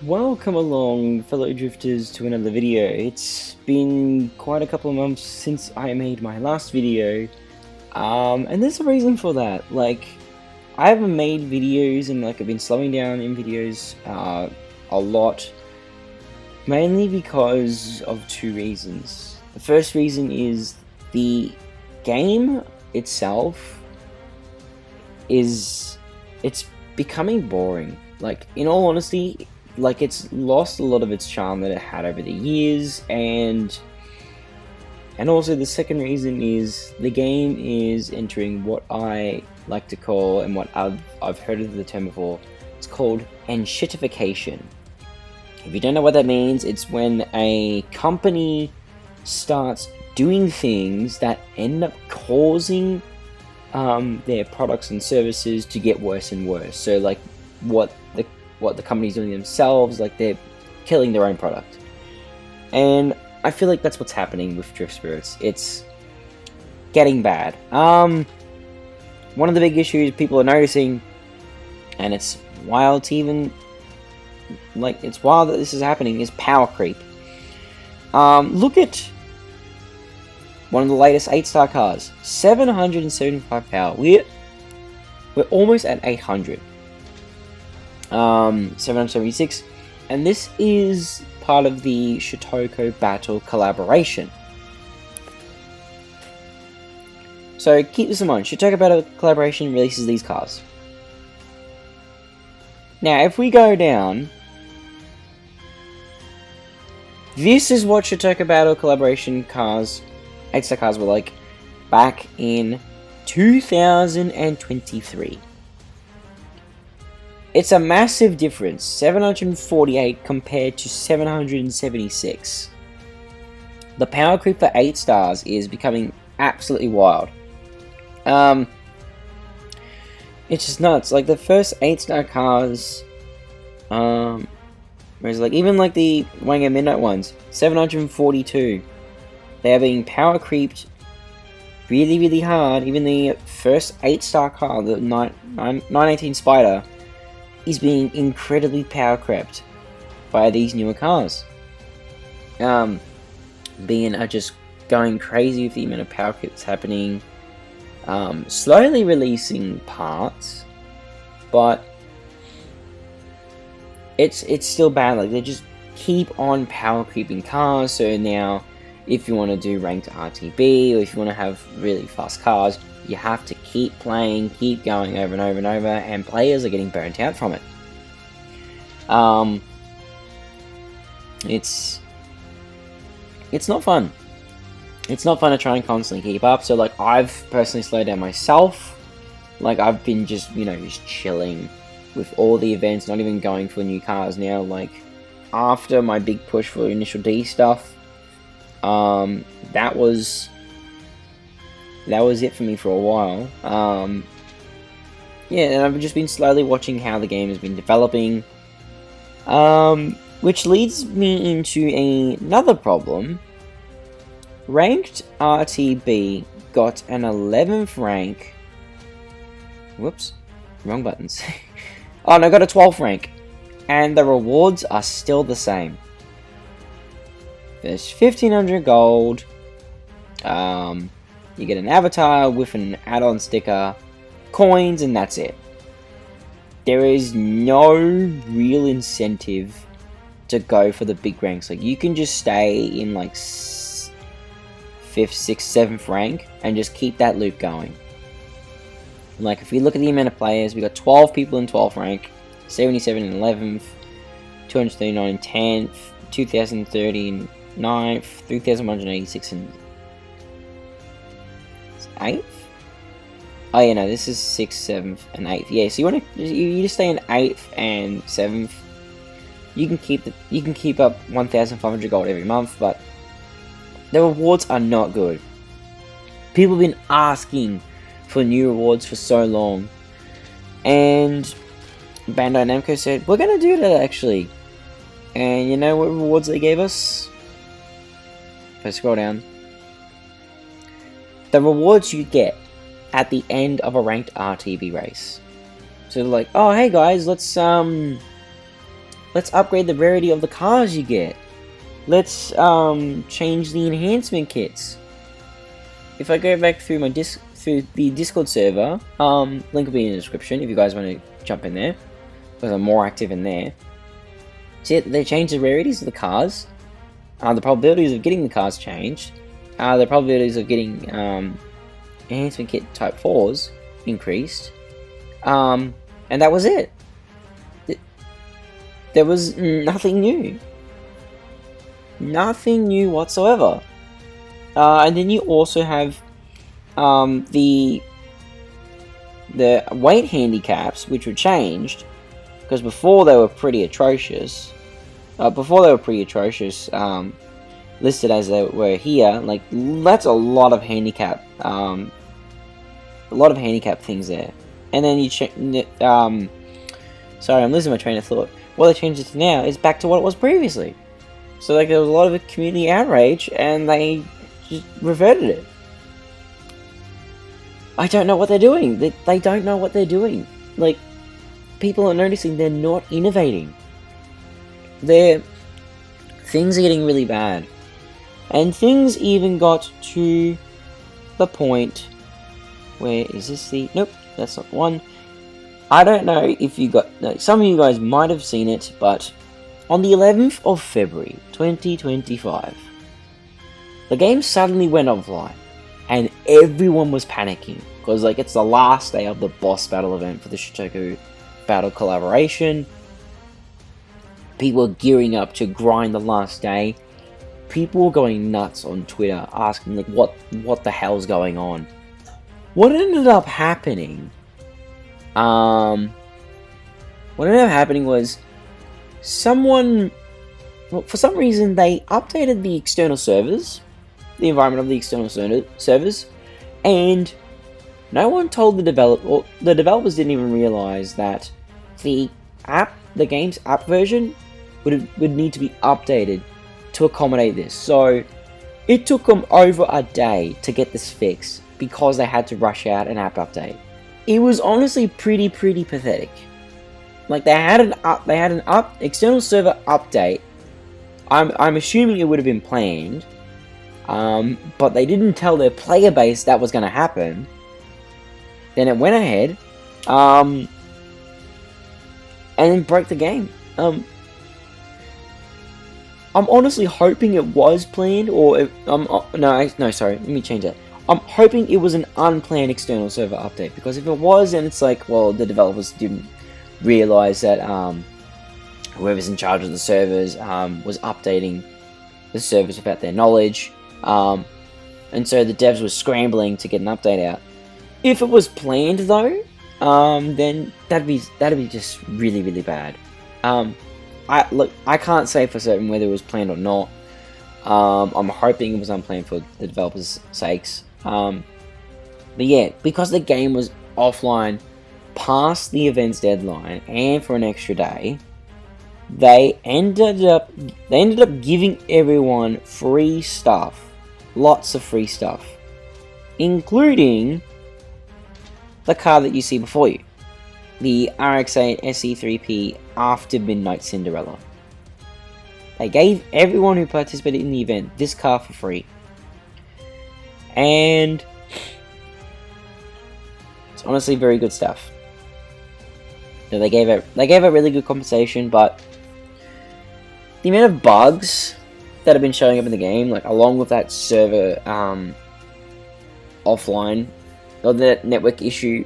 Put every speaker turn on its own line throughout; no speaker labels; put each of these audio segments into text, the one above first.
Welcome along, fellow drifters, to another video. It's been quite a couple of months since I made my last video, and there's a reason for that. Like, I haven't made videos and I've been slowing down in videos a lot, mainly because of two reasons. The first reason is the game itself it's becoming boring. Like, in all honesty, it's lost a lot of its charm that it had over the years, and also the second reason is the game is entering what I like to call, and what I've heard of the term before, it's called enshittification. If you don't know what that means, it's when a company starts doing things that end up causing their products and services to get worse and worse. So like what the company's doing themselves, like they're killing their own product. And I feel like that's what's happening with Drift Spirits. It's getting bad. One of the big issues people are noticing, and it's wild to even, it's wild that this is happening, is power creep. Look at one of the latest 8-star cars, 775 power. We're almost at 800. 776, and this is part of the Shotoko Battle collaboration. So keep this in mind, Shotoko Battle collaboration releases these cars. Now if we go down, this is what Shotoko Battle collaboration cars, 8-star cars, were like back in 2023. It's a massive difference, 748 compared to 776. The power creep for 8 stars is becoming absolutely wild. It's just nuts. Like the first 8-star cars, whereas like even like the Wanga Midnight ones, 742. They are being power creeped really hard. Even the first 8-star car, the 918 Spider, is being incredibly power crept by these newer cars. Being just going crazy with the amount of power creep that's happening. Slowly releasing parts, but it's still bad. Like, they just keep on power creeping cars. So now, if you want to do ranked RTB, or if you want to have really fast cars, you have to keep playing, keep going over and over and over, and players are getting burnt out from it. It's not fun. It's not fun to try and constantly keep up. So like, I've personally slowed down myself. Like, I've been just chilling with all the events, not even going for new cars now. Like, after my big push for initial D stuff, that was it for me for a while. Yeah, and I've just been slowly watching how the game has been developing, which leads me into another problem. Ranked RTB got an 11th rank. Whoops, wrong buttons. Oh no, got a 12th rank, and the rewards are still the same. There's 1500 gold. You get an avatar with an add-on sticker, coins, and that's it. There is no real incentive to go for the big ranks. Like, you can just stay in like 5th, 6th, 7th rank and just keep that loop going. Like, if we look at the amount of players, we got 12 people in 12th rank, 77 in 11th, 239 in 10th, 2030 in 9th, 3186 in 8th? Oh yeah, no, this is 6th, 7th, and 8th. Yeah, so you just stay in 8th and 7th. You can keep up 1,500 gold every month, but the rewards are not good. People have been asking for new rewards for so long, and Bandai Namco said, we're gonna do that actually. And you know what rewards they gave us? If I scroll down, the rewards you get at the end of a ranked RTB race. So they're like, oh hey guys, let's Let's upgrade the rarity of the cars you get. Let's change the enhancement kits. If I go back through through the Discord server, link will be in the description if you guys want to jump in there, because I'm more active in there. See, they changed the rarities of the cars, the probabilities of getting the cars changed, the probabilities of getting enhancement kit type 4s increased, and that was it. There was nothing new. Nothing new whatsoever. And then you also have the weight handicaps, which were changed, because before they were pretty atrocious. Listed as they were here. Like, that's a lot of handicap. Things there. And then you sorry, I'm losing my train of thought. What they changed it to now is back to what it was previously. So like there was a lot of community outrage, and they just reverted it. I don't know what they're doing. They don't know what they're doing. Like, people are noticing they're not innovating. Things are getting really bad. And things even got to the point where, is this the... Nope, that's not the one. I don't know if you got... No, some of you guys might have seen it, but on the 11th of February 2025, the game suddenly went offline, and everyone was panicking, because like it's the last day of the boss battle event for the Shotoku Battle Collaboration. People were gearing up to grind the last day. People were going nuts on Twitter, asking like what the hell's going on. What ended up happening was someone, well, for some reason they updated the external servers, the environment of the external servers, and no one told the developers didn't even realize that the game's app version would need to be updated to accommodate this. So it took them over a day to get this fixed because they had to rush out an app update. It was honestly pretty pathetic. Like, they had an external server update. I'm assuming it would have been planned, but they didn't tell their player base that was going to happen. Then it went ahead, and then broke the game. I'm honestly hoping it was planned, or no, sorry, let me change that. I'm hoping it was an unplanned external server update, because if it was, then it's like, well, the developers didn't realize that whoever's in charge of the servers was updating the servers without their knowledge, and so the devs were scrambling to get an update out. If it was planned though, then that'd be just really bad. I can't say for certain whether it was planned or not. I'm hoping it was unplanned for the developers' sakes. But yeah, because the game was offline past the event's deadline and for an extra day, they ended up giving everyone free stuff, lots of free stuff, including the car that you see before you, the RX-8 SE3P After Midnight Cinderella. They gave everyone who participated in the event this car for free. And it's honestly very good stuff. So they gave it really good compensation, but the amount of bugs that have been showing up in the game, like along with that server offline, or the network issue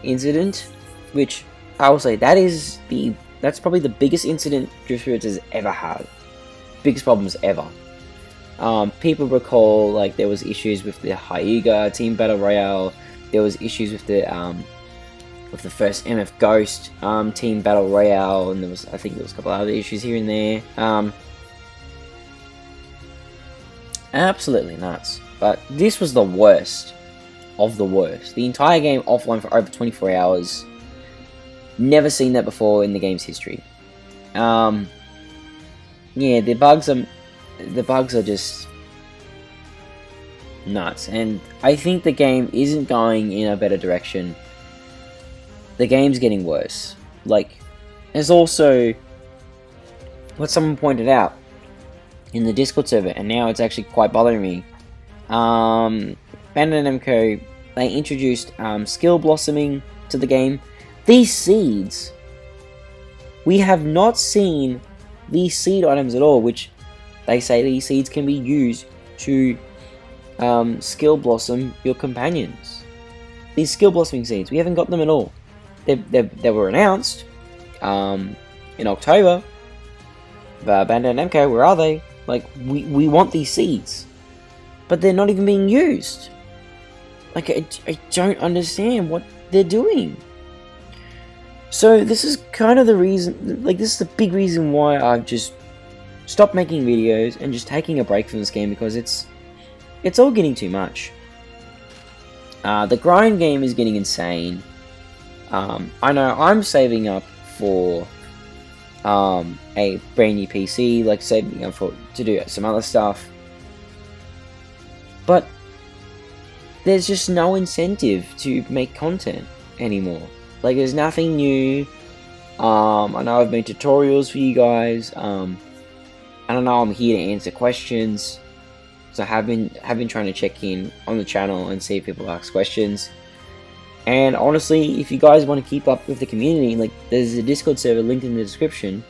incident, which I will say that's probably the biggest incident Drift Spirits has ever had. Biggest problems ever. People recall like there was issues with the Hyuga Team Battle Royale. There was issues with the first MF Ghost Team Battle Royale, and I think there was a couple other issues here and there. Absolutely nuts. But this was the worst of the worst. The entire game offline for over 24 hours. Never seen that before in the game's history. Yeah, the bugs are just nuts, and I think the game isn't going in a better direction. The game's getting worse. Like, there's also what someone pointed out in the Discord server, and now it's actually quite bothering me. Bandai Namco, they introduced skill blossoming to the game. These seeds, we have not seen these seed items at all, which they say these seeds can be used to skill blossom your companions. These skill blossoming seeds, we haven't got them at all. They were announced in October. Bandai Namco, where are they? Like, we want these seeds, but they're not even being used. Like, I don't understand what they're doing. So this is kind of the reason, like, this is the big reason why I've just stopped making videos and just taking a break from this game, because it's all getting too much. The grind game is getting insane. I know I'm saving up for a brand new PC, like saving up to do some other stuff, but there's just no incentive to make content anymore. Like, there's nothing new. I know I've made tutorials for you guys. I don't know, I'm here to answer questions. So I have been trying to check in on the channel and see if people ask questions. And honestly, if you guys want to keep up with the community, like, there's a Discord server linked in the description,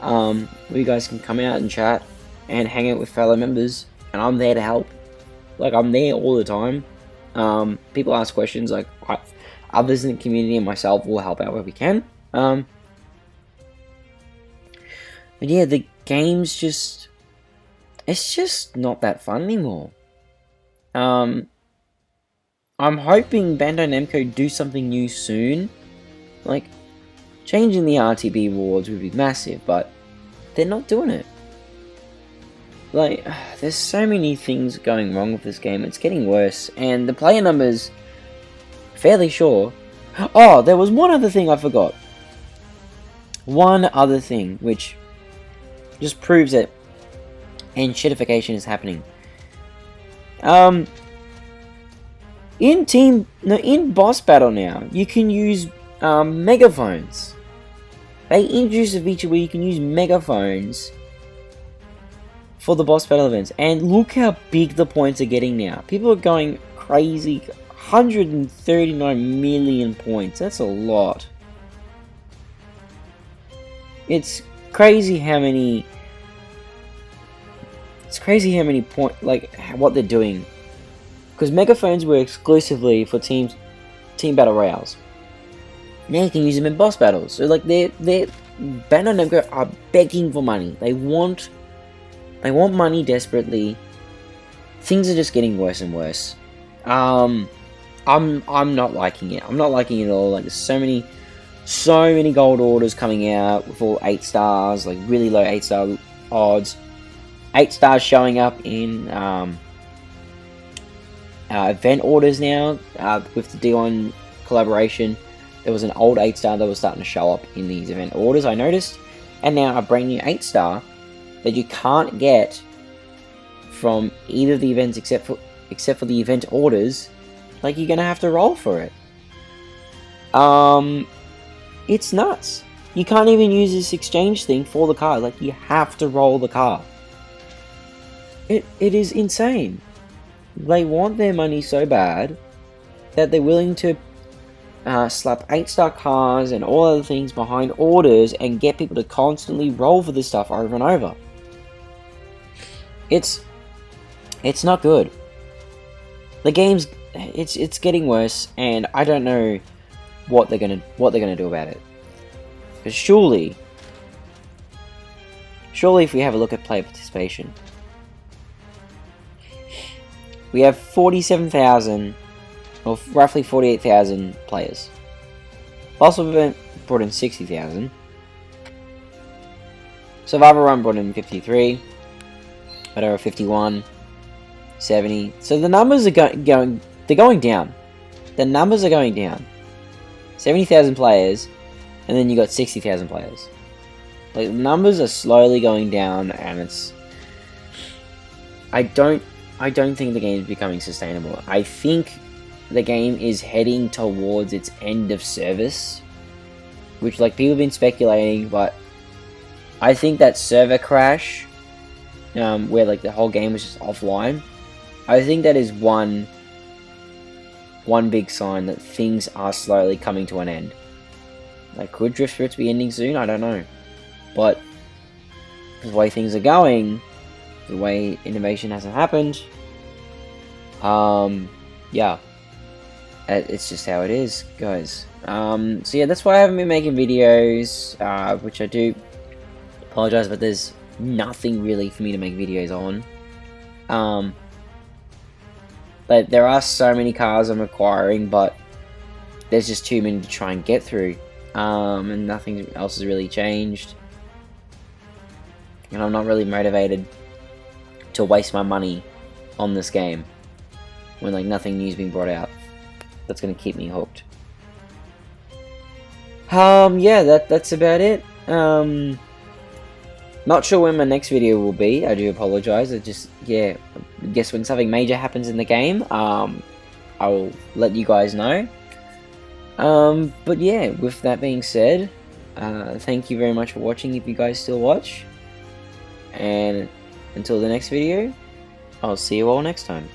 where you guys can come out and chat and hang out with fellow members, and I'm there to help. Like, I'm there all the time. People ask questions, like, others in the community and myself will help out where we can. But yeah, the game's just, it's just not that fun anymore. I'm hoping Bandai Namco do something new soon. Like, changing the RTB rewards would be massive, but they're not doing it. Like, there's so many things going wrong with this game. It's getting worse, and the player numbers, fairly sure. Oh, there was one other thing I forgot. One other thing, which just proves that shitification is happening. In boss battle now, you can use megaphones. They introduced a feature where you can use megaphones for the boss battle events, and look how big the points are getting now. People are going crazy. 139 million points. That's a lot. It's crazy how many. It's crazy how many like what they're doing. Because megaphones were exclusively for team battle royales. Now you can use them in boss battles. So like they're Bandai Namco are begging for money. They want money desperately. Things are just getting worse and worse. I'm not liking it. I'm not liking it at all. Like, there's so many gold orders coming out with all 8 stars, like really low 8-star odds. 8 stars showing up in event orders now, with the D1 collaboration. There was an old 8-star that was starting to show up in these event orders, I noticed, and now a brand new 8-star that you can't get from either of the events except for the event orders. Like, you're gonna have to roll for it. It's nuts. You can't even use this exchange thing for the card. Like, you have to roll the card. It is insane. They want their money so bad that they're willing to slap 8-star cards and all other things behind orders and get people to constantly roll for this stuff over and over. It's not good. The game's it's getting worse, and I don't know what they're gonna do about it. Because surely if we have a look at player participation, we have 47,000, or roughly 48,000 players. Boss event brought in 60,000. Survival Run brought in 53. Whatever, 51, 70. So the numbers are going down. The numbers are going down. 70,000 players, and then you got 60,000 players. Like, the numbers are slowly going down, and it's. I don't think the game is becoming sustainable. I think the game is heading towards its end of service, which, like, people have been speculating, but I think that server crash, where like the whole game was just offline, I think that is one big sign that things are slowly coming to an end. Like, could Drift Spirits be ending soon? I don't know. But the way things are going, the way innovation hasn't happened, yeah, it's just how it is, guys. So yeah, that's why I haven't been making videos, which I do apologize, but there's nothing really for me to make videos on. But there are so many cars I'm acquiring, but there's just too many to try and get through, and nothing else has really changed, and I'm not really motivated to waste my money on this game when like nothing new's being brought out that's gonna keep me hooked. Yeah, that's about it. Not sure when my next video will be. I do apologize. I just, yeah, I guess when something major happens in the game, I will let you guys know. But yeah, with that being said, thank you very much for watching if you guys still watch. And until the next video, I'll see you all next time.